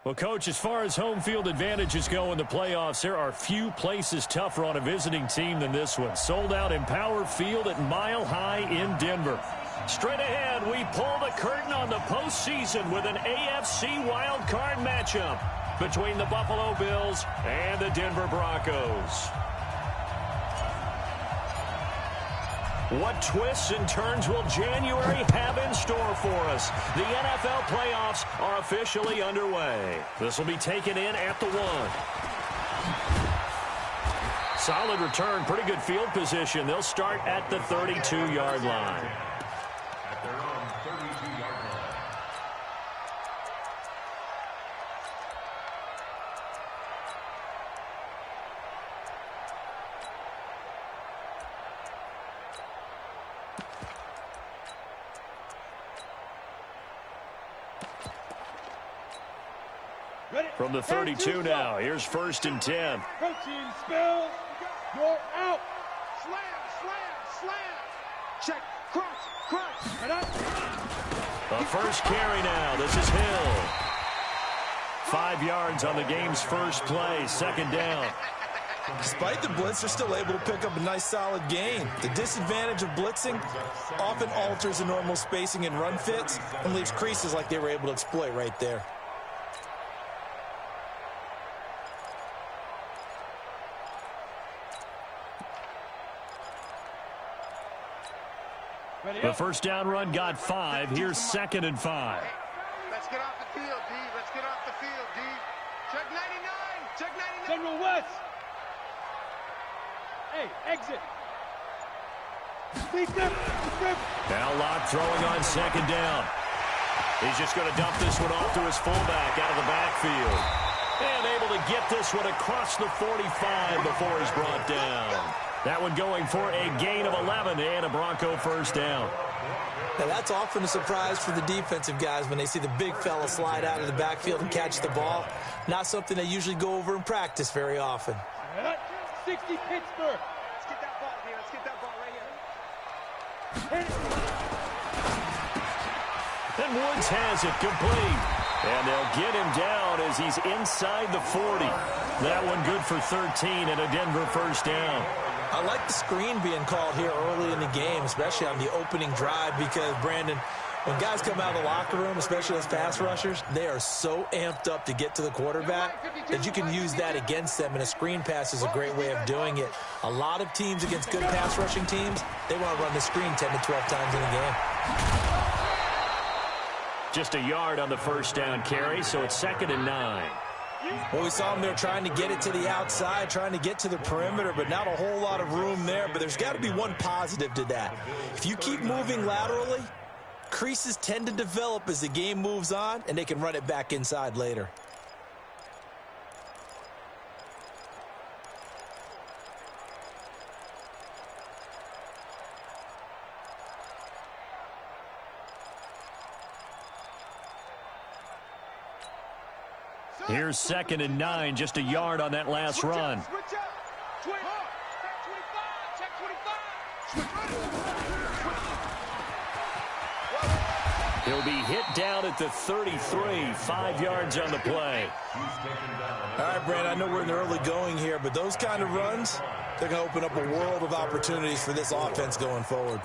Well, Coach, as far as home field advantages go in the playoffs, there are few places tougher on a visiting team than this one. Sold out Empower Field at Mile High in Denver. Straight ahead, we pull the curtain on the postseason with an AFC wildcard matchup between the Buffalo Bills and the Denver Broncos. What twists and turns will January have in store for us? The NFL playoffs are officially underway. This will be taken in at the 1. Solid return, pretty good field position. They'll start at the 32-yard line. From the 32 now, here's 1st and 10. Protein spills. You're out. Slam, slam, slam. Check, cross. And up. The first carry now. This is Hill. 5 yards on the game's first play. 2nd down. Despite the blitz, they're still able to pick up a nice, solid gain. The disadvantage of blitzing often alters the normal spacing and run fits and leaves creases like they were able to exploit right there. The first down run got 5. Here's 2nd and 5. Let's get off the field, D. Let's get off the field, D. Check 99. Check 99. General West. Hey, exit. Now Locke throwing on 2nd down. He's just going to dump this one off to his fullback out of the backfield. And able to get this one across the 45 before he's brought down. That one going for a gain of 11 and a Bronco first down. Now that's often a surprise for the defensive guys when they see the big fella slide out of the backfield and catch the ball. Not something they usually go over in practice very often. 60 Pittsburgh. Let's get that ball here. Let's get that ball right here. And Woods has it complete. And they'll get him down as he's inside the 40. That one good for 13 and a Denver first down. I like the screen being called here early in the game, especially on the opening drive, because, Brandon, when guys come out of the locker room, especially as pass rushers, they are so amped up to get to the quarterback that you can use that against them, and a screen pass is a great way of doing it. A lot of teams against good pass rushing teams, they want to run the screen 10 to 12 times in a game. Just a yard on the first down carry, so it's 2nd and 9. Well, we saw them there trying to get it to the outside, trying to get to the perimeter, but not a whole lot of room there. But there's got to be one positive to that. If you keep moving laterally, creases tend to develop as the game moves on, and they can run it back inside later. Here's 2nd and 9, just a yard on that last run. He'll be hit down at the 33, 5 yards on the play. All right, Brand, I know we're in the early going here, but those kind of runs, they're going to open up a world of opportunities for this offense going forward.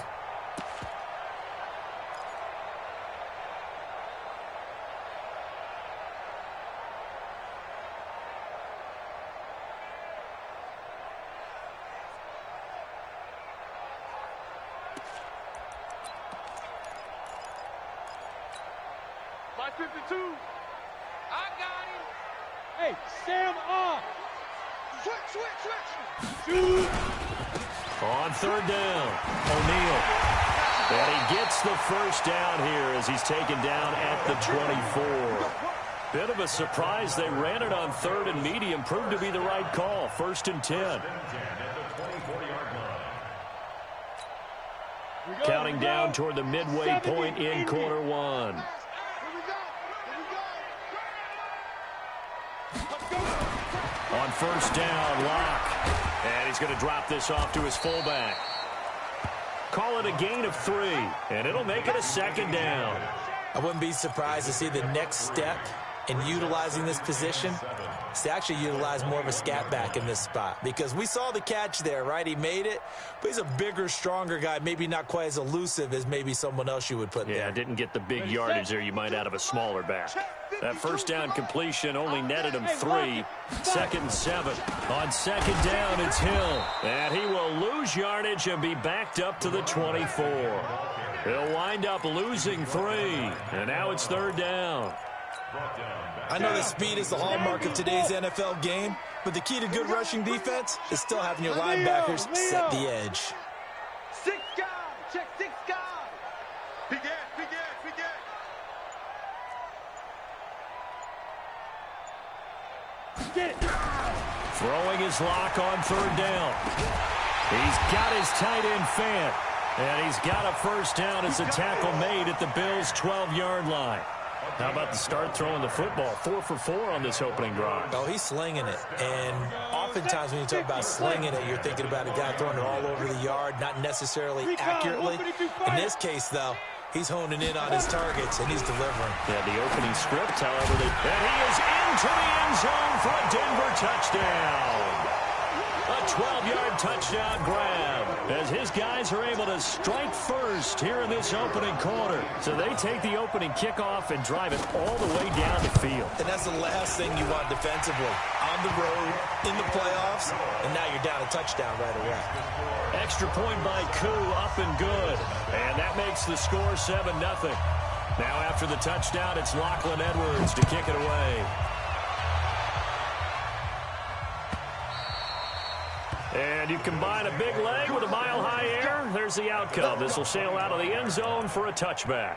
Hey, Sam off. Switch. On 3rd down, O'Neal. And he gets the first down here as he's taken down at the 24. Bit of a surprise. They ran it on 3rd and medium. Proved to be the right call. 1st and 10. Counting down toward the midway point in quarter 1. On 1st down, Locke. And he's going to drop this off to his fullback. Call it a gain of 3, and it'll make it a 2nd down. I wouldn't be surprised to see the next step and utilizing this position is to actually utilize more of a scat back in this spot, because we saw the catch there, right? He made it, but he's a bigger, stronger guy, maybe not quite as elusive as maybe someone else you would put there. Yeah, didn't get the big yardage there you might out of a smaller back. That first down completion only netted him 3. 2nd and 7. On 2nd down, it's Hill. And he will lose yardage and be backed up to the 24. He'll wind up losing 3. And now it's 3rd down. I know that speed is the hallmark of today's NFL game, but the key to good rushing defense is still having your linebackers set the edge. 6 guard. Check 6 guard. Begin. Throwing his lock on 3rd down. He's got his tight end Fant. And he's got a first down as a tackle made at the Bills' 12-yard line. How about the start throwing the football? 4 for 4 on this opening drive. Oh, he's slinging it. And oftentimes when you talk about slinging it, you're thinking about a guy throwing it all over the yard, not necessarily accurately. In this case, though, he's honing in on his targets, and he's delivering. Yeah, the opening script, however, and he is into the end zone for a Denver touchdown. A 12-yard touchdown grab as his guys are able to strike first here in this opening quarter. So they take the opening kickoff and drive it all the way down the field. And that's the last thing you want defensively. On the road, in the playoffs, and now you're down a touchdown right away. Extra point by Koo, up and good. And that makes the score 7-0. Now after the touchdown, it's Lachlan Edwards to kick it away. And you combine a big leg with a mile-high air, there's the outcome. This will sail out of the end zone for a touchback.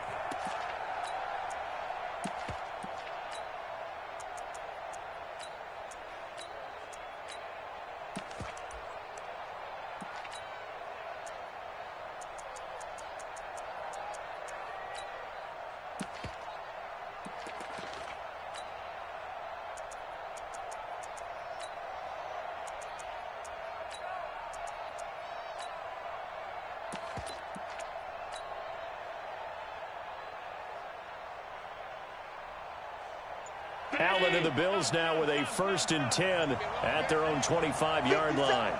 Allen and the Bills now with a 1st and 10 at their own 25-yard line.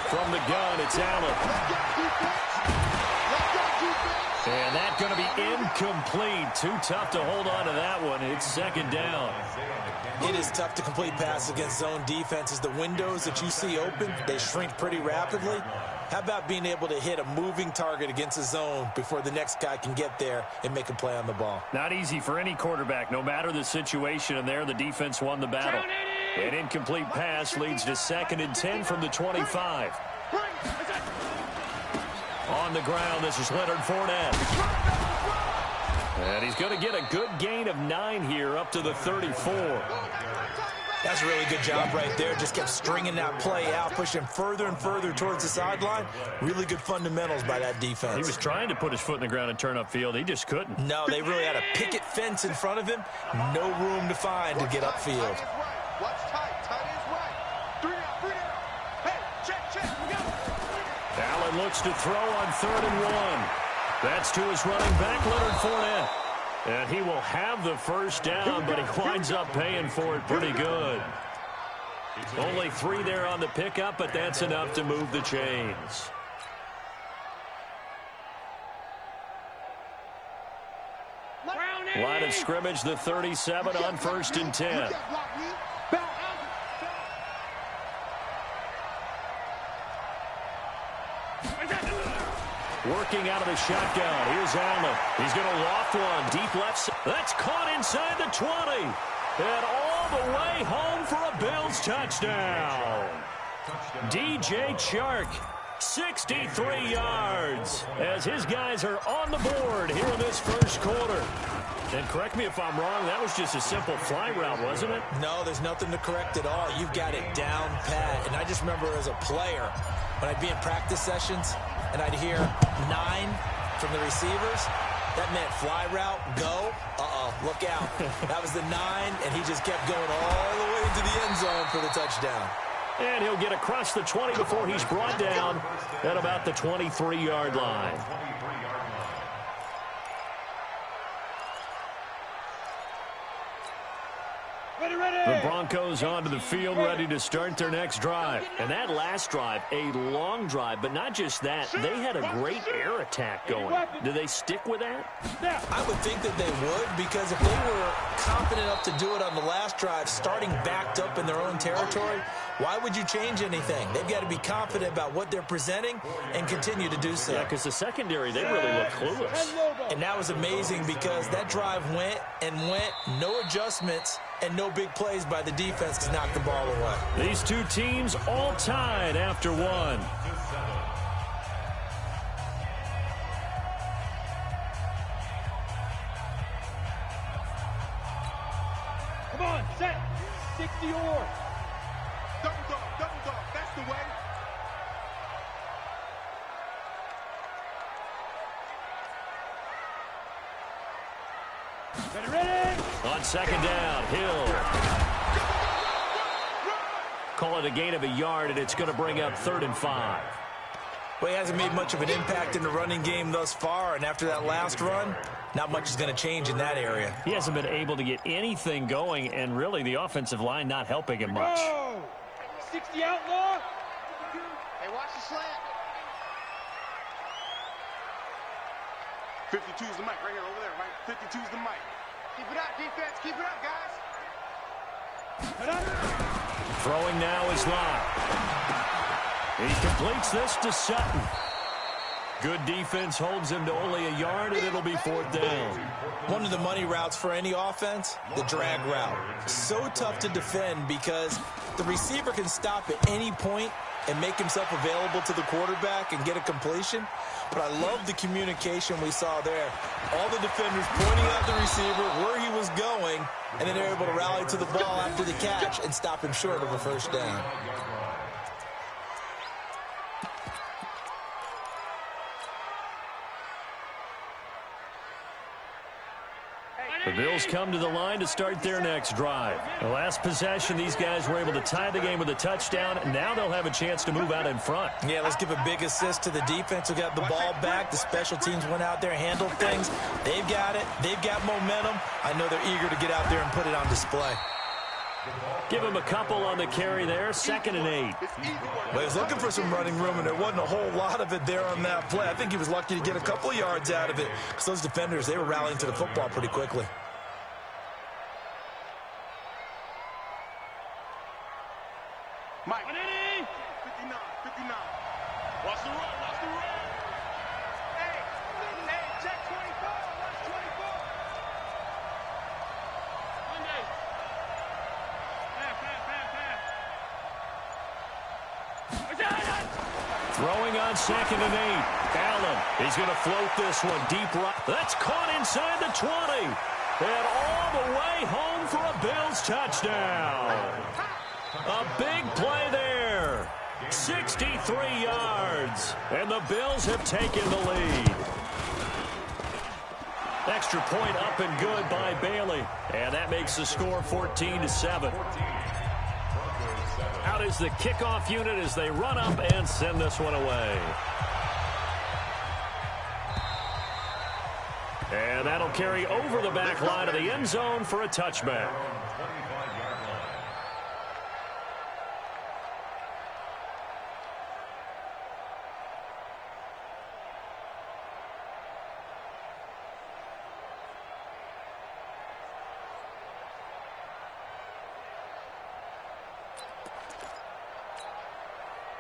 From the gun, it's Allen. And that's going to be incomplete. Too tough to hold on to that one. It's 2nd down. It is tough to complete passes against zone defenses. The windows that you see open, they shrink pretty rapidly. How about being able to hit a moving target against a zone before the next guy can get there and make a play on the ball? Not easy for any quarterback, no matter the situation, and there the defense won the battle. An incomplete pass leads to 2nd and 10 from the 25. On the ground, this is Leonard Fournette. And he's going to get a good gain of 9 here up to the 34. That's a really good job right there. Just kept stringing that play out, pushing further and further towards the sideline. Really good fundamentals by that defense. He was trying to put his foot in the ground and turn upfield. He just couldn't. No, they really had a picket fence in front of him. No room to find to get upfield. Watch tight. Tight is right. 3 down. Hey, check. We got it. Allen looks to throw on 3rd and 1. That's to his running back, Leonard Fournette. And he will have the first down, but he winds up paying for it pretty good. Only 3 there on the pickup, but that's enough to move the chains. Line of scrimmage, the 37 on 1st and 10. Working out of the shotgun. Here's Allen. He's going to loft one. Deep left side. That's caught inside the 20. And all the way home for a Bills touchdown. DJ Chark, 63 yards, as his guys are on the board here in this first quarter. And correct me if I'm wrong, that was just a simple fly route, wasn't it? No, there's nothing to correct at all. You've got it down pat. And I just remember as a player, when I'd be in practice sessions, and I'd hear 9 from the receivers, that meant fly route, go, look out. That was the 9, and he just kept going all the way into the end zone for the touchdown. And he'll get across the 20 before he's brought down at about the 23-yard line. The Broncos onto the field, ready to start their next drive. And that last drive, a long drive, but not just that. They had a great air attack going. Do they stick with that? I would think that they would, because if they were confident enough to do it on the last drive, starting backed up in their own territory, why would you change anything? They've got to be confident about what they're presenting and continue to do so. Yeah, because the secondary, they really look clueless. And that was amazing because that drive went and went, no adjustments, and no big plays by the defense to knock the ball away. These two teams all tied after one. Come on, set. 60 or. Double dog, that's the way. Ready? On second down, Hill. Call it a gain of a yard, and it's going to bring up 3rd and 5. Well, he hasn't made much of an impact in the running game thus far, and after that last run, not much is going to change in that area. He hasn't been able to get anything going, and really the offensive line not helping him much. Go! 60 outlaw. Hey, watch the slant. 52 is the mic right here, over there, right? 52 is the mic. Keep it up, defense. Keep it up, guys. Throwing now is Lott. He completes this to Sutton. Good defense holds him to only a yard, and it'll be 4th down. One of the money routes for any offense, the drag route. So tough to defend because the receiver can stop at any point and make himself available to the quarterback and get a completion. But I love the communication we saw there. All the defenders pointing out the receiver where he was going, and then they're able to rally to the ball after the catch and stop him short of a 1st down. The Bills come to the line to start their next drive. The last possession, these guys were able to tie the game with a touchdown. Now they'll have a chance to move out in front. Yeah, let's give a big assist to the defense who got the ball back. The special teams went out there, handled things. They've got it. They've got momentum. I know they're eager to get out there and put it on display. Give him a couple on the carry there, 2nd and 8. Well, he was looking for some running room, and there wasn't a whole lot of it there on that play. I think he was lucky to get a couple of yards out of it because those defenders, they were rallying to the football pretty quickly. Mike. 59, 59. Watch the run, watch the run. Hey, check 24, watch 24. Monday. Throwing on 2nd and 8. Allen, he's going to float this one deep right. That's caught inside the 20. And all the way home for a Bills touchdown. A big play there. 63 yards. And the Bills have taken the lead. Extra point up and good by Bailey. And that makes the score 14-7. Out is the kickoff unit as they run up and send this one away. And that'll carry over the back line of the end zone for a touchback.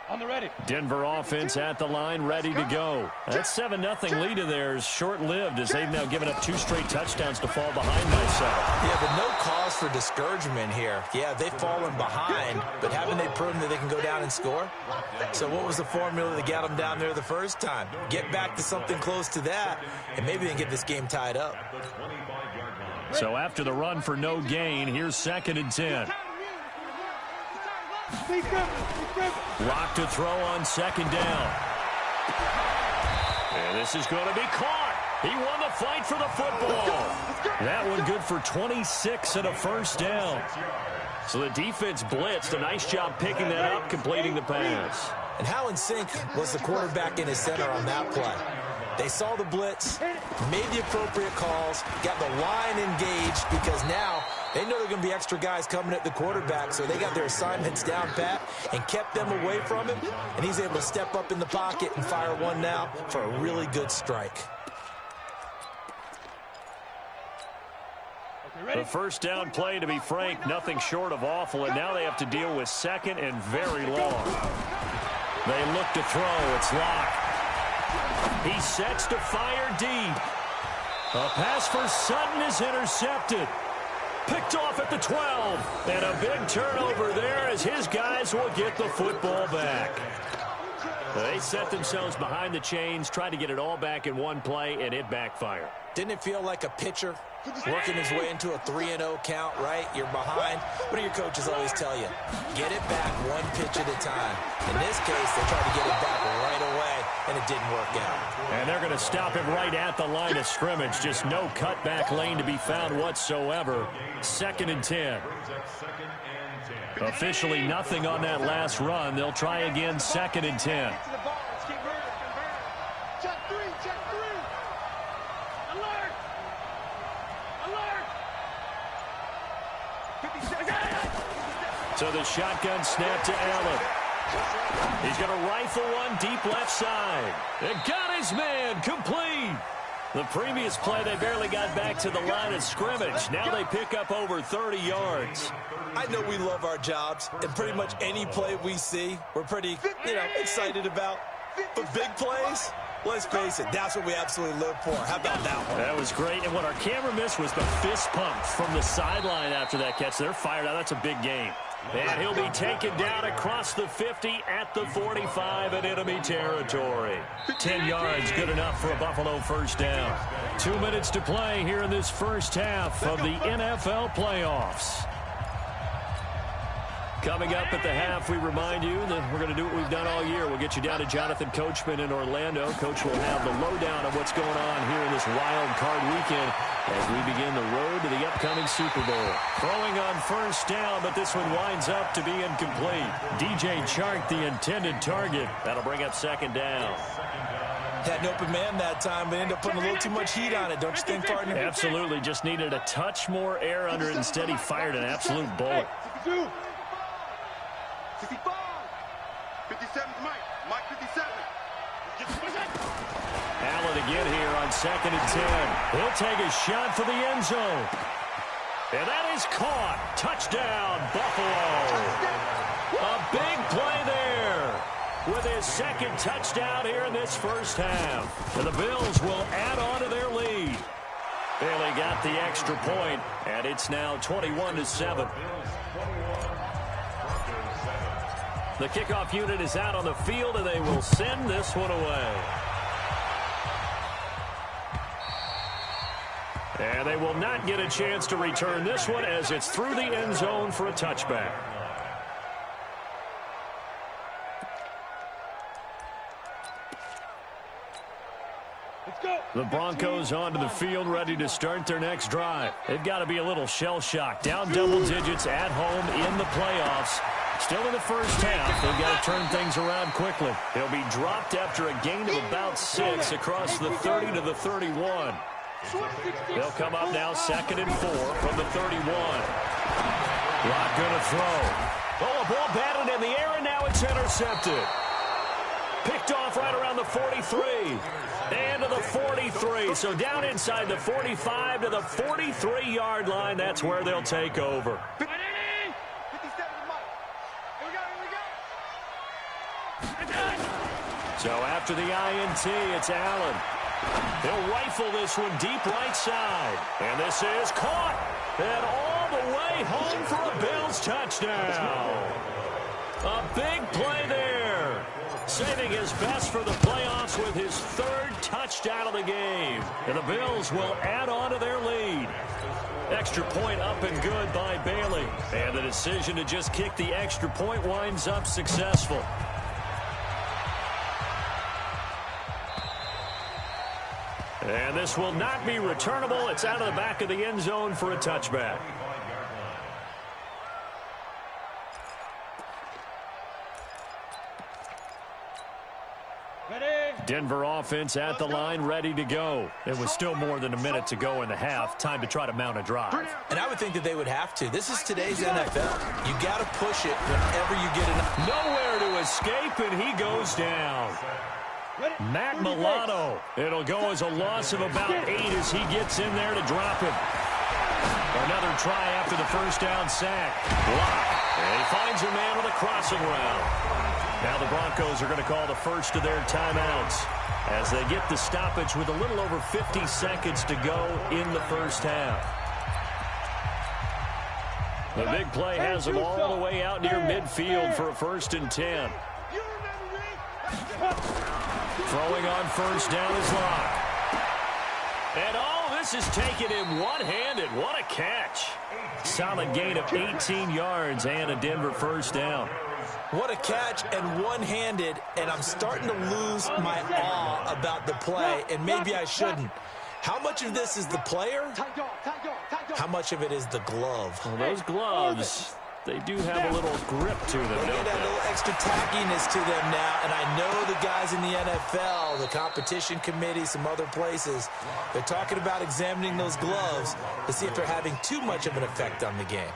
On the ready. Denver offense at the line, ready to go. That 7-0 lead of theirs short-lived as they've now given up 2 straight touchdowns to fall behind by 7. Yeah, but no cause for discouragement here. Yeah, they've fallen behind, but haven't they proven that they can go down and score? So what was the formula that got them down there the first time? Get back to something close to that, and maybe they can get this game tied up. So after the run for no gain, here's 2nd and 10. Lock to throw on 2nd down. And this is going to be caught. He won the fight for the football. That one good for 26 and a 1st down. So the defense blitzed. A nice job picking that up, completing the pass. And how in sync was the quarterback in his center on that play? They saw the blitz, made the appropriate calls, got the line engaged because now They know they're going to be extra guys coming at the quarterback, so they got their assignments down pat and kept them away from him, and he's able to step up in the pocket and fire one now for a really good strike. The first down play, to be frank, nothing short of awful, and now they have to deal with second and very long. They look to throw. It's Locke. He sets to fire deep. A pass for Sutton is intercepted. Picked off at the 12. And a big turnover there as his guys will get the football back. They set themselves behind the chains, tried to get it all back in one play, and it backfired. Didn't it feel like a pitcher working his way into a 3-0 count, right? You're behind. What do your coaches always tell you? Get it back one pitch at a time. In this case, they tried to get it back right away, and it didn't work out. And they're going to stop him right at the line of scrimmage. Just no cutback lane to be found whatsoever. 2nd and 10. Officially nothing on that last run. They'll try again, 2nd and 10. So the shotgun snap to Allen. He's going to rifle one deep left side. And got his man complete. The previous play, they barely got back to the line of scrimmage. Now they pick up over 30 yards. I know we love our jobs, and pretty much any play we see, we're pretty, excited about. But big plays, let's face it, that's what we absolutely live for. How about that one? That was great. And what our camera missed was the fist pump from the sideline after that catch. They're fired out. That's a big game. And he'll be taken down across the 50 at the 45 in enemy territory. 10 yards, good enough for a Buffalo first down. 2 minutes to play here in this first half of the NFL playoffs. Coming up at the half, we remind you that we're going to do what we've done all year. We'll get you down to Jonathan Coachman in Orlando. Coach will have the lowdown of what's going on here in this wild card weekend as we begin the road to the upcoming Super Bowl. Throwing on first down, but this one winds up to be incomplete. DJ Chark, the intended target. That'll bring up 2nd down. Had an open man that time, but ended up putting a little too much heat on it, don't you think, partner? Absolutely. Just needed a touch more air under it. Instead, he fired an absolute bullet. 55. 57 Mike. Mike 57. Allen again here on 2nd and 10. He'll take a shot for the end zone. And that is caught. Touchdown, Buffalo. A big play there with his 2nd touchdown here in this first half. And the Bills will add on to their lead. Bailey got the extra point, and it's now 21-7. The kickoff unit is out on the field, and they will send this one away. And they will not get a chance to return this one as it's through the end zone for a touchback. The Broncos onto the field, ready to start their next drive. They've got to be a little shell-shocked. Down double digits at home in the playoffs. Still in the first half, they've got to turn things around quickly. They'll be dropped after a gain of about 6 across the 30 to the 31. They'll come up now 2nd and 4 from the 31. Locke going to throw. Oh, a ball batted in the air, and now it's intercepted. Picked off right around the 43. And to the 43. So down inside the 45 to the 43-yard line. That's where they'll take over. So after the INT, it's Allen. He'll rifle this one deep right side. And this is caught. And all the way home for a Bills touchdown. A big play there. Saving his best for the playoffs with his 3rd touchdown of the game. And the Bills will add on to their lead. Extra point up and good by Bailey. And the decision to just kick the extra point winds up successful. And this will not be returnable. It's out of the back of the end zone for a touchback. Denver offense at the line, ready to go. It was still more than a minute to go in the half. Time to try to mount a drive. And I would think that they would have to. This is today's NFL. You got to push it whenever you get enough. Nowhere to escape, and he goes down. Matt Milano. It'll go as a loss of about 8 as he gets in there to drop him. Another try after the first down sack. Block. And he finds a man with a crossing route. Now the Broncos are going to call the first of their timeouts as they get the stoppage with a little over 50 seconds to go in the first half. The big play has them all the way out near midfield for a 1st and 10. Throwing on first down is Locke. And all this is taken in one-handed. What a catch. Solid gain of 18 yards and a Denver first down. What a catch and one-handed, and I'm starting to lose my awe about the play, and maybe I shouldn't. How much of this is the player? How much of it is the glove? Well, those gloves, they do have a little grip to them, They don't get a little extra tackiness to them now, and I know the guys in the NFL, the competition committee, some other places, they're talking about examining those gloves to see if they're having too much of an effect on the game.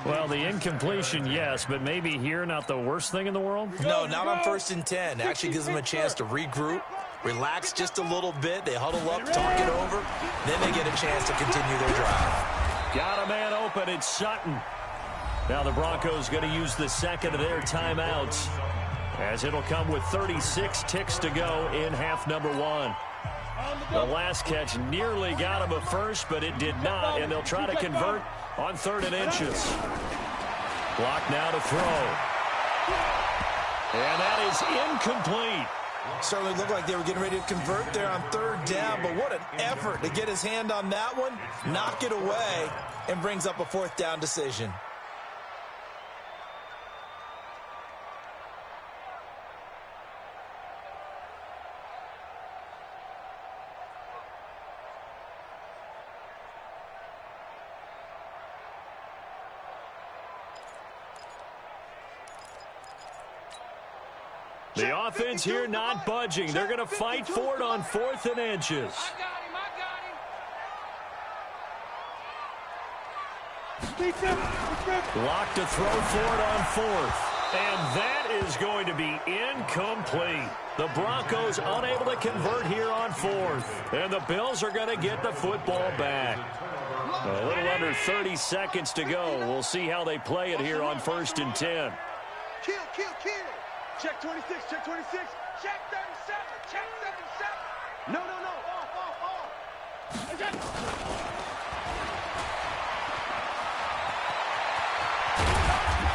Well, the incompletion, yes, but maybe here not the worst thing in the world? No, not on 1st and 10. Actually gives them a chance to regroup, relax just a little bit. They huddle up, talk it over. Then they get a chance to continue their drive. Got a man open. It's Sutton. Now the Broncos going to use the second of their timeouts as it'll come with 36 ticks to go in half number 1. The last catch nearly got him a first, but it did not, and they'll try to convert on 3rd and inches. Block now to throw. And that is incomplete. Certainly looked like they were getting ready to convert there on 3rd down, but what an effort to get his hand on that one, knock it away, and brings up a 4th down decision. The offense here not budging. They're going to fight for it on 4th and inches. Lock to throw for it on 4th. And that is going to be incomplete. The Broncos unable to convert here on 4th. And the Bills are going to get the football back. A little under 30 seconds to go. We'll see how they play it here on 1st and 10. Kill. Check 26, check 26, check 37, check 37. No, off.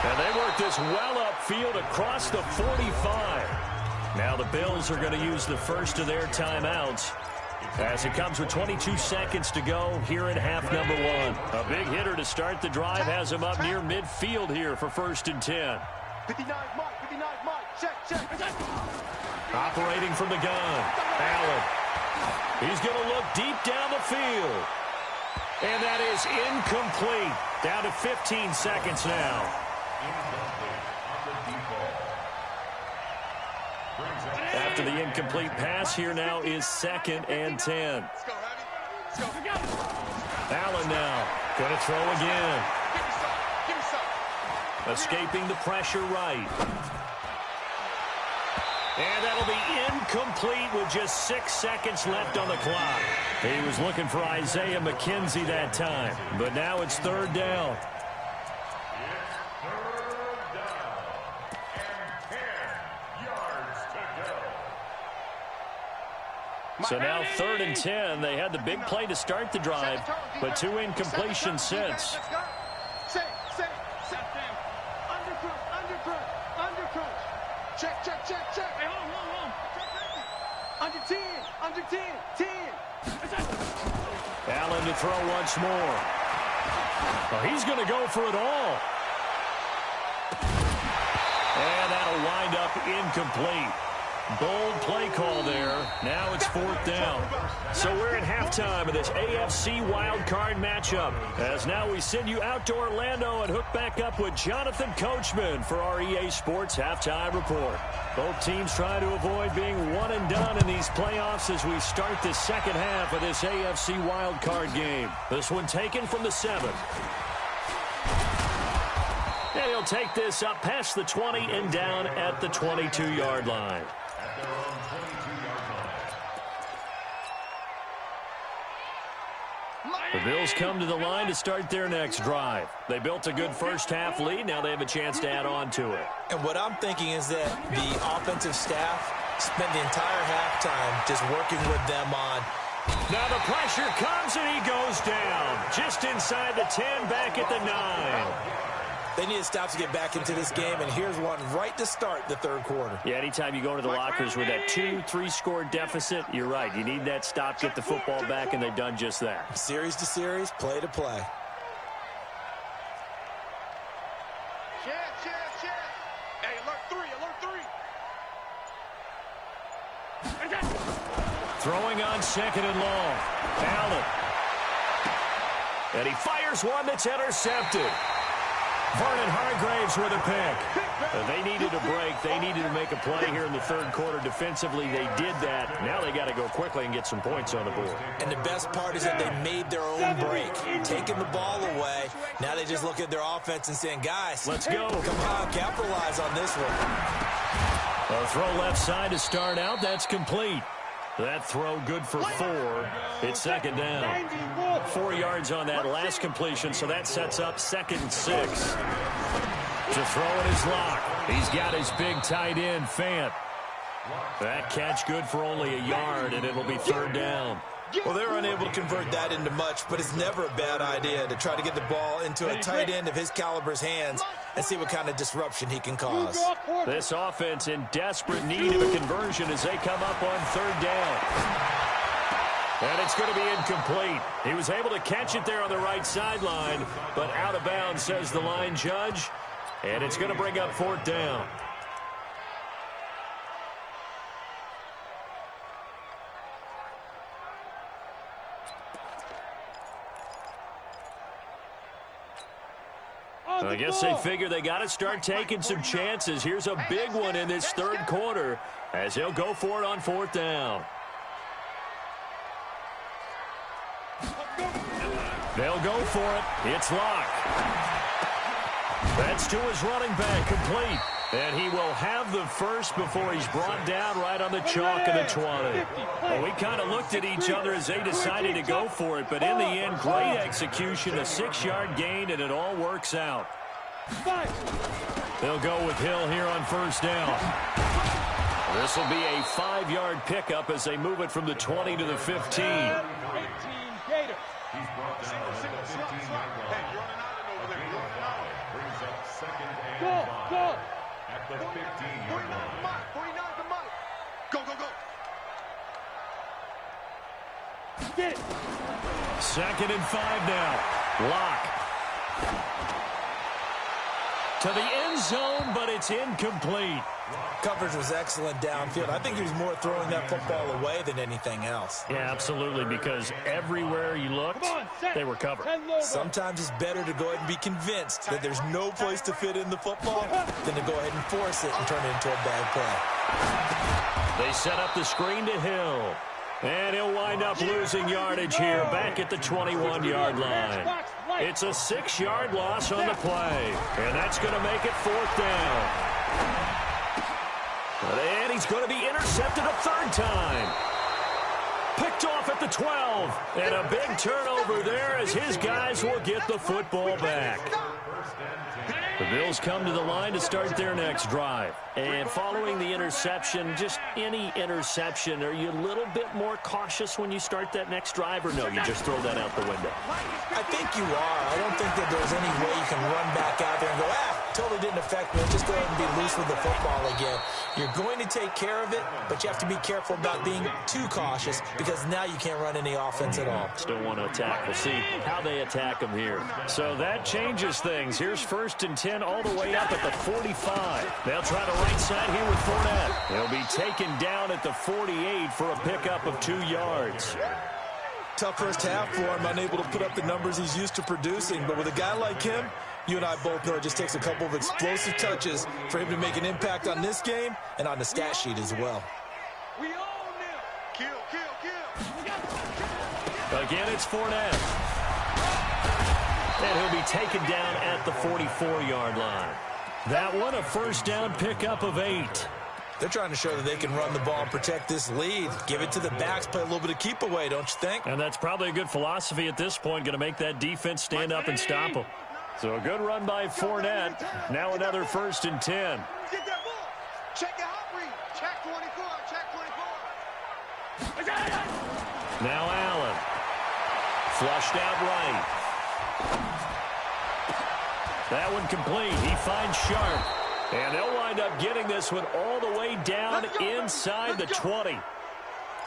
And they work this well upfield across the 45. Now the Bills are going to use the first of their timeouts as it comes with 22 seconds to go here in half number 1. A big hitter to start the drive has him up near midfield here for 1st and 10. 59, Mike, check. Operating from the gun, Allen. He's going to look deep down the field. And that is incomplete. Down to 15 seconds now. After the incomplete pass, here now is 2nd and 10. Allen now going to throw again. Escaping the pressure right. And that'll be incomplete with just 6 seconds left on the clock. He was looking for Isaiah McKenzie that time, but now it's 3rd down. So now 3rd and 10. They had the big play to start the drive, but 2 incompletions since. Check. Hey, hold. Under 10. Allen to throw once more. Well, he's going to go for it all. And that'll wind up incomplete. Bold play call there. Now it's 4th down. So we're at halftime of this AFC wildcard matchup. As now we send you out to Orlando and hook back up with Jonathan Coachman for our EA Sports Halftime Report. Both teams trying to avoid being one and done in these playoffs as we start the second half of this AFC wildcard game. This one taken from the 7th. And he'll take this up past the 20 and down at the 22-yard line. The Bills come to the line to start their next drive. They built a good first-half lead. Now they have a chance to add on to it. And what I'm thinking is that the offensive staff spent the entire halftime just working with them on. Now the pressure comes, and he goes down. Just inside the 10, back at the 9. They need to stop to get back into this game, and here's one right to start the third quarter. Yeah, anytime you go into the lockers with that 2-3 deficit, you're right. You need that stop, get the football back, and they've done just that. Series to series, play to play. Check. Hey, alert 3. Throwing on 2nd and long. Allen. And he fires one that's intercepted. Vernon Hargraves with a pick. They needed a break. They needed to make a play here in the third quarter. Defensively, they did that. Now they got to go quickly and get some points on the board. And the best part is that they made their own break, taking the ball away. Now they just look at their offense and saying, guys, let's go. Come on, capitalize on this one. A throw left side to start out. That's complete. That throw good for 4. It's 2nd down. 4 yards on that last completion, so that sets up 2nd and 6. To throw in his lock. He's got his big tight end, Fant. That catch good for only a yard, and it'll be 3rd down. Well, they're unable to convert that into much, but it's never a bad idea to try to get the ball into a tight end of his caliber's hands and see what kind of disruption he can cause. This offense in desperate need of a conversion as they come up on 3rd down. And it's going to be incomplete. He was able to catch it there on the right sideline, but out of bounds, says the line judge. And it's going to bring up 4th down. I guess they figure they got to start taking some chances. Here's a big one in this third quarter as they'll go for it on 4th down. They'll go for it. It's Locke. That's to his running back, complete. And he will have the first before he's brought down right on the chalk of the 20. Well, we kind of looked at each other as they decided to go for it, but in the end, great execution, a 6-yard gain, and it all works out. They'll go with Hill here on 1st down. This will be a 5-yard pickup as they move it from the 20 to the 15. Go. At the 15-yard line. 49 to Mike. Go. Get it. 2nd and 5 now. Locke. To the end zone, but it's incomplete. Coverage was excellent downfield. I think he was more throwing that football away than anything else. Yeah, absolutely, because everywhere you looked, they were covered. Sometimes it's better to go ahead and be convinced that there's no place to fit in the football than to go ahead and force it and turn it into a bad play. They set up the screen to Hill. And he'll wind up losing yardage here back at the 21-yard line. It's a 6-yard loss on the play. And that's going to make it 4th down. And he's going to be intercepted a 3rd time. Picked off at the 12. And a big turnover there as his guys will get the football back. The Bills come to the line to start their next drive. And following the interception, just any interception, are you a little bit more cautious when you start that next drive, or no, you just throw that out the window? I think you are. I don't think that there's any way you can run back out there and go, totally didn't affect me. Just go ahead and be loose with the football again. You're going to take care of it, but you have to be careful about being too cautious because now you can't run any offense at all. Still want to attack. We'll see how they attack them here. So that changes things. Here's 1st and 10 all the way up at the 45. They'll try the right side here with Fournette. He'll be taken down at the 48 for a pickup of 2 yards. Tough first half for him, unable to put up the numbers he's used to producing. But with a guy like him, you and I both know it just takes a couple of explosive touches for him to make an impact on this game and on the stat sheet as well. We own them. Kill. Again, it's Fournette. And he'll be taken down at the 44-yard line. That one, a first down pickup of 8. They're trying to show that they can run the ball and protect this lead. Give it to the backs, play a little bit of keep away, don't you think? And that's probably a good philosophy at this point, going to make that defense stand up and stop them. So a good run by Fournette. Now another 1st and 10. Get that ball. Check your hot read. Check 24. Check 24. Now Allen. Flushed out right. That one complete. He finds Sharp. And they'll wind up getting this one all the way down inside the 20.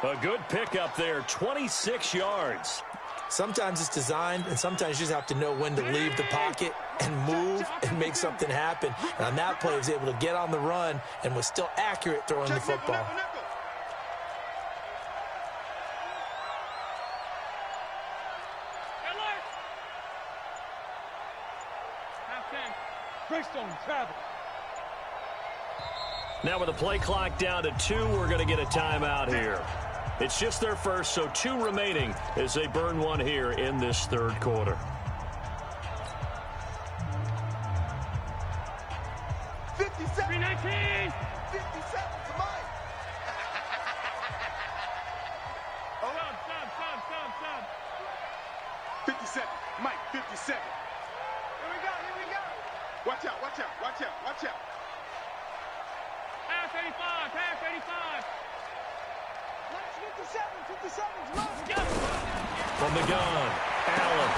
A good pickup there, 26 yards. Sometimes it's designed, and sometimes you just have to know when to leave the pocket and move and make something happen. And on that play, he was able to get on the run and was still accurate throwing the football. Greystone travel. Now with the play clock down to 2, we're going to get a timeout here. It's just their first, so 2 remaining as they burn one here in this 3rd quarter. 57. 319. 57 to Mike. Hold on. Stop. 57. Mike, 57. Here we go. Watch out. Pass 85. Let's 57's run. From the gun, Allen.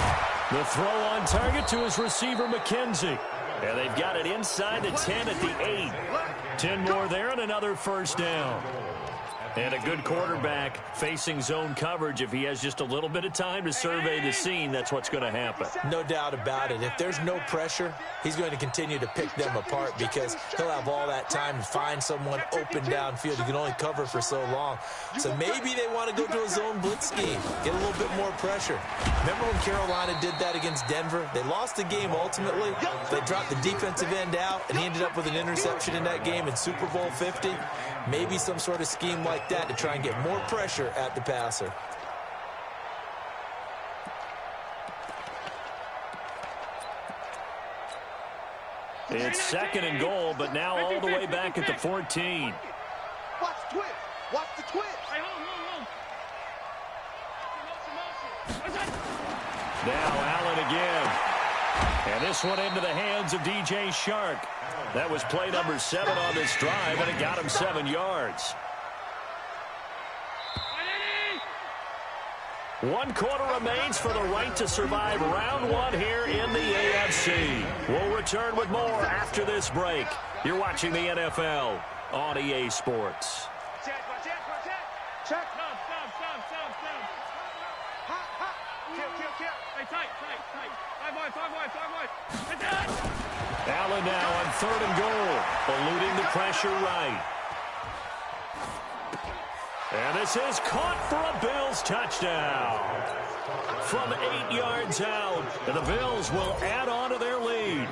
The throw on target to his receiver, McKenzie. And they've got it inside the 10 at the 8. 10 more there and another first down. And a good quarterback facing zone coverage. If he has just a little bit of time to survey the scene, that's what's going to happen. No doubt about it. If there's no pressure, he's going to continue to pick them apart because he'll have all that time to find someone open downfield. You can only cover for so long. So maybe they want to go to a zone blitz scheme, get a little bit more pressure. Remember when Carolina did that against Denver? They lost the game ultimately. They dropped the defensive end out, and he ended up with an interception in that game in Super Bowl 50. Maybe some sort of scheme like that to try and get more pressure at the passer. It's 2nd and goal, but now all the way back at the 14. Watch the twist. Hey, hold. Now Allen again. And this one into the hands of DJ Shark. That was play number 7 on this drive, and it got him 7 yards. 1 quarter remains for the right to survive round 1 here in the AFC. We'll return with more after this break. You're watching the NFL on EA Sports. Check. Stop. Hot. Kill. Hey, tight. 5 wide. Allen now on 3rd and goal, eluding the pressure right. And this is caught for a Bills touchdown. From 8 yards out, and the Bills will add on to their lead.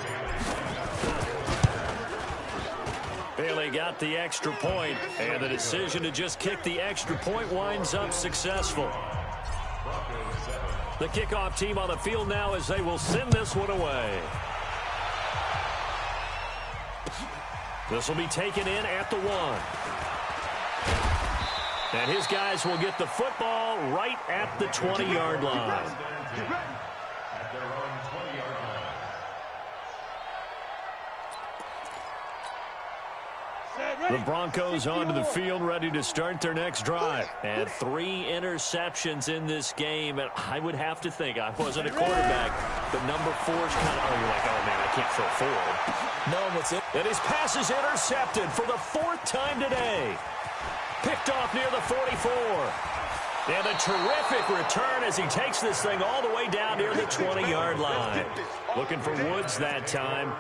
Bailey got the extra point, and the decision to just kick the extra point winds up successful. The kickoff team on the field now as they will send this one away. This will be taken in at the 1. And his guys will get the football right at the 20-yard line. The Broncos onto the field, ready to start their next drive. And 3 interceptions in this game. And I would have to think, I wasn't a quarterback, but number 4 is kind of, oh, you're like, oh, man, I can't throw 4. Knowing what's in. And his pass is intercepted for the 4th time today. Picked off near the 44. And a terrific return as he takes this thing all the way down near the 20-yard line. Looking for Woods that time.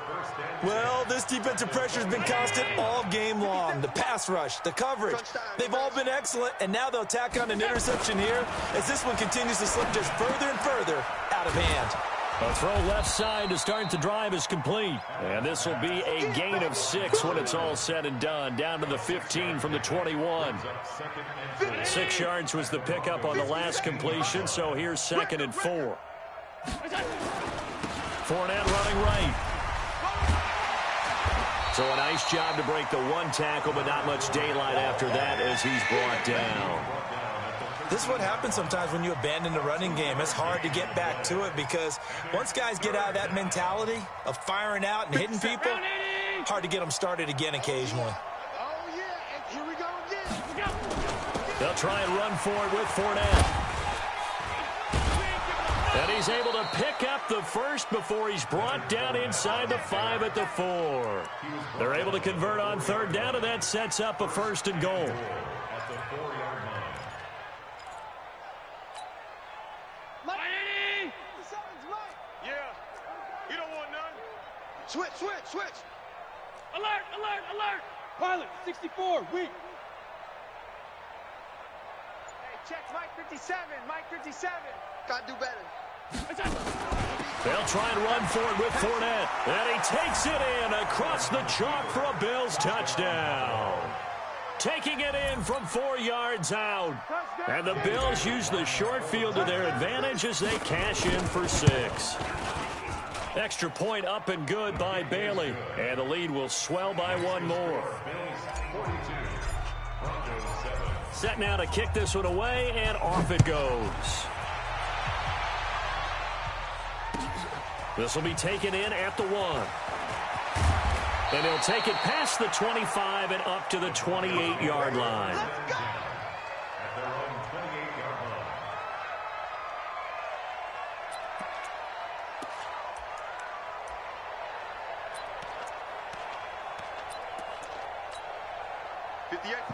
Well, this defensive pressure has been constant all game long. The pass rush, the coverage, they've all been excellent, and now they'll tack on an interception here as this one continues to slip just further and further out of hand. A throw left side to start the drive is complete. And this will be a gain of 6 when it's all said and done. Down to the 15 from the 21. 6 yards was the pickup on the last completion, so here's 2nd and 4. Fournette running right. So a nice job to break the 1 tackle, but not much daylight after that as he's brought down. This is what happens sometimes when you abandon the running game. It's hard to get back to it because once guys get out of that mentality of firing out and hitting people, hard to get them started again occasionally. Oh, yeah, and here we go again. They'll try and run for it with Fournette. And he's able to pick up the first before he's brought down inside the 5 at the 4. They're able to convert on 3rd down, and that sets up a 1st and goal. Switch. Alert. Pilot, 64, weak. Hey, check Mike 57. Mike 57. Gotta do better. They'll try and run for it with Fournette. And he takes it in across the chalk for a Bills touchdown. Taking it in from 4 yards out. And the Bills use the short field to their advantage as they cash in for 6. Extra point up and good by Bailey. And the lead will swell by 1 more. Set now to kick this one away, and off it goes. This will be taken in at the 1. And he'll take it past the 25 and up to the 28-yard line.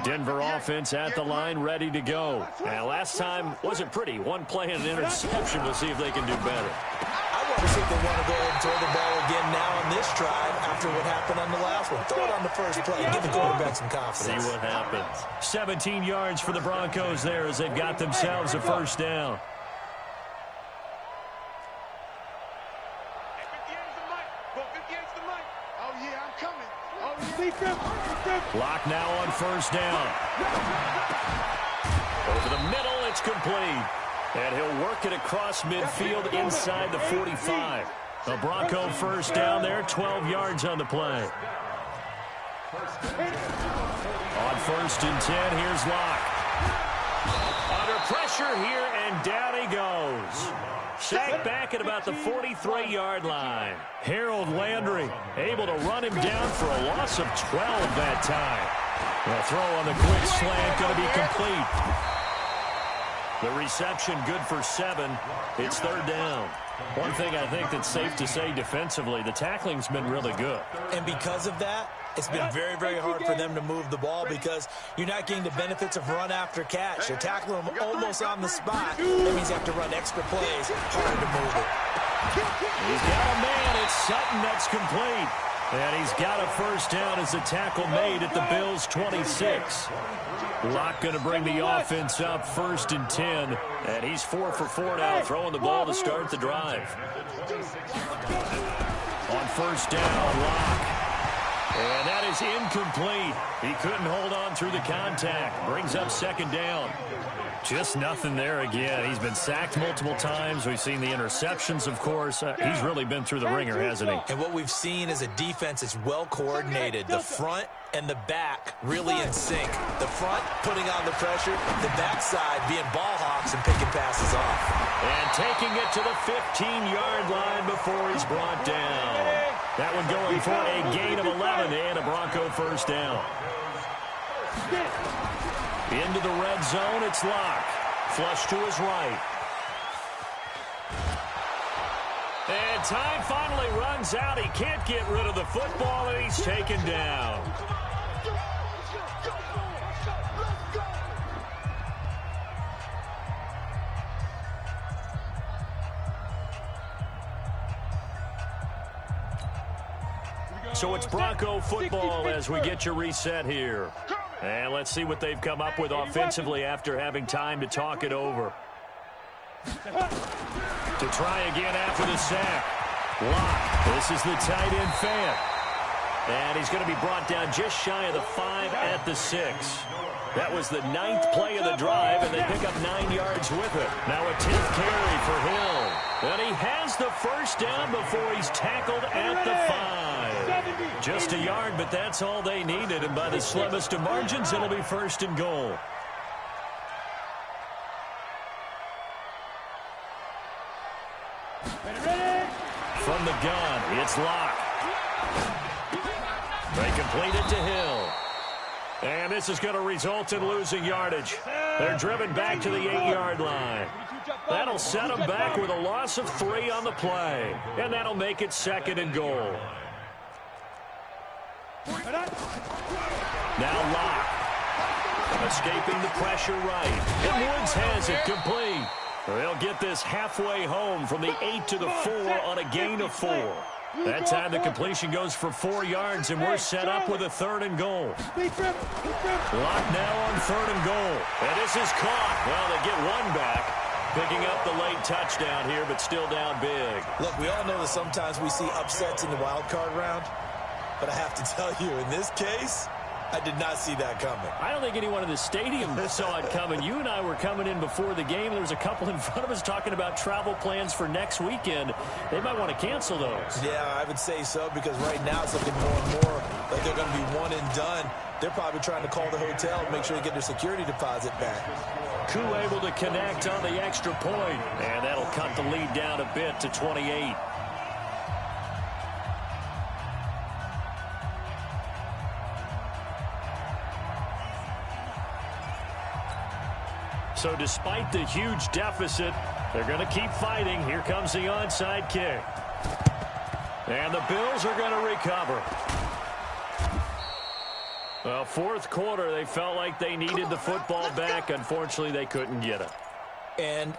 Denver offense at the line, ready to go. And last time wasn't pretty. 1 play and an interception. We'll see if they can do better. I want to see if they want to go ahead and throw the ball again now on this drive after what happened on the last one. Throw it on the first play. Give the quarterback some confidence. See what happens. 17 yards for the Broncos there as they've got themselves a 1st down. Block now on 1st down. Over the middle, it's complete. And he'll work it across midfield inside the 45. A Bronco 1st down there, 12 yards on the play. On 1st and 10, here's Locke. Under pressure here, and down he goes. Sacked back at about the 43-yard line. Harold Landry able to run him down for a loss of 12 that time. The throw on the quick slant going to be complete. The reception good for 7. It's 3rd down. One thing I think that's safe to say defensively, the tackling's been really good. And because of that, it's been very, very hard for them to move the ball because you're not getting the benefits of run after catch. You're tackling them almost on the spot. That means you have to run extra plays, harder to move it. He's got a man. It's Sutton that's complete. And he's got a 1st down as the tackle made at the Bills' 26. Locke going to bring the offense up 1st and 10. And he's 4 for 4 now, throwing the ball to start the drive. On 1st down, Locke. And that is incomplete. He couldn't hold on through the contact. Brings up 2nd down. Just nothing there again. He's been sacked multiple times. We've seen the interceptions, of course. He's really been through the ringer, hasn't he? And what we've seen is a defense that's well coordinated. The front and the back really in sync. The front putting on the pressure. The backside being ball hawks and picking passes off. And taking it to the 15-yard line before he's brought down. That one going for a gain of 11 and a Bronco 1st down. Into the red zone, it's Locke. Flush to his right. And And time finally runs out. He can't get rid of the football, and he's taken down. So it's Bronco football as we get you reset here. And let's see what they've come up with offensively after having time to talk it over. To try again after the sack. Lock. This is the tight end fan. And he's going to be brought down just shy of the 5 at the 6. That was the 9th play of the drive, and they pick up 9 yards with it. Now a 10th carry for Hill. And he has the first down before he's tackled at the 5. Just a yard, but that's all they needed. And by the slimmest of margins, it'll be 1st and goal. From the gun, it's Locke. They complete it to Hill. And this is going to result in losing yardage. They're driven back to the 8-yard line. That'll set them back with a loss of 3 on the play. And that'll make it 2nd and goal. Now Locke. Escaping the pressure right. And Woods has it complete. They'll get this halfway home from the 8 to the 4 on a gain of 4. That time the completion goes for 4 yards, and we're set up with a 3rd and goal. Locked now on 3rd and goal. And this is caught. Well, they get one back. Picking up the late touchdown here, but still down big. Look, we all know that sometimes we see upsets in the wild card round. But I have to tell you, in this case, I did not see that coming. I don't think anyone in the stadium saw it coming. You and I were coming in before the game. There was a couple in front of us talking about travel plans for next weekend. They might want to cancel those. Yeah, I would say so, because right now it's looking more and more like they're going to be one and done. They're probably trying to call the hotel and make sure they get their security deposit back. Koo able to connect on the extra point, and that'll cut the lead down a bit to 28. So despite the huge deficit, they're going to keep fighting. Here comes the onside kick. And the Bills are going to recover. Well, 4th quarter, they felt like they needed the football back. Unfortunately, they couldn't get it. And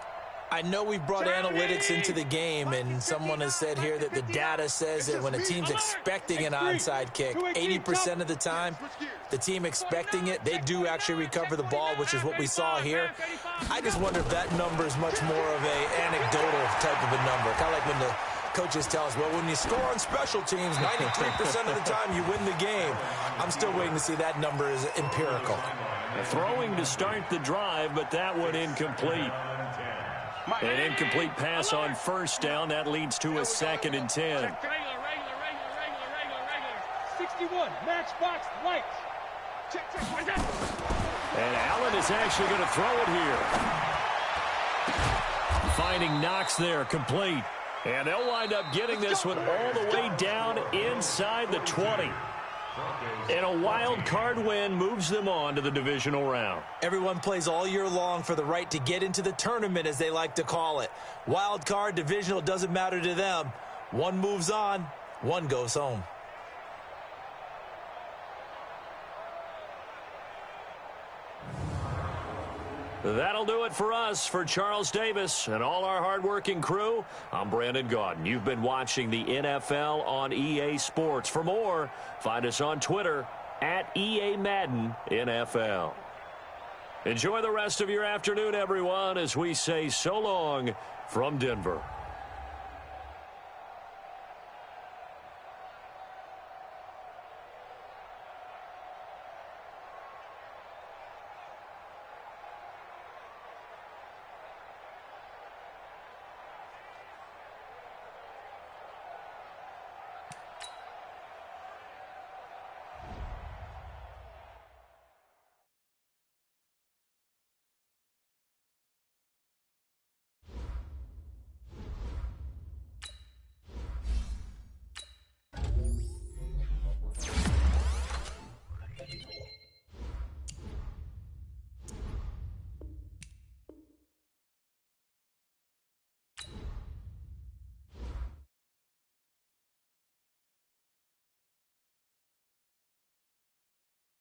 I know we brought analytics into the game, and someone has said here that the data says that when a team's expecting an onside kick, 80% of the time, the team expecting it, they do actually recover the ball, which is what we saw here. I just wonder if that number is much more of an anecdotal type of a number. Kind of like when the coaches tell us, well, when you score on special teams, 93% of the time you win the game. I'm still waiting to see that number is empirical. Throwing to start the drive, but that one incomplete. An incomplete pass on 1st down. That leads to a 2nd and 10. 61, matchbox lights. And Allen is actually going to throw it here. Finding Knox there, complete. And they'll wind up getting this one all the way down inside the 20. And a wild card win moves them on to the divisional round. Everyone plays all year long for the right to get into the tournament, as they like to call it. Wild card, divisional, doesn't matter to them. One moves on, one goes home. That'll do it for us. For Charles Davis and all our hardworking crew, I'm Brandon Gaudin. You've been watching the NFL on EA Sports. For more, find us on Twitter at EA Madden NFL. Enjoy the rest of your afternoon, everyone, as we say so long from Denver.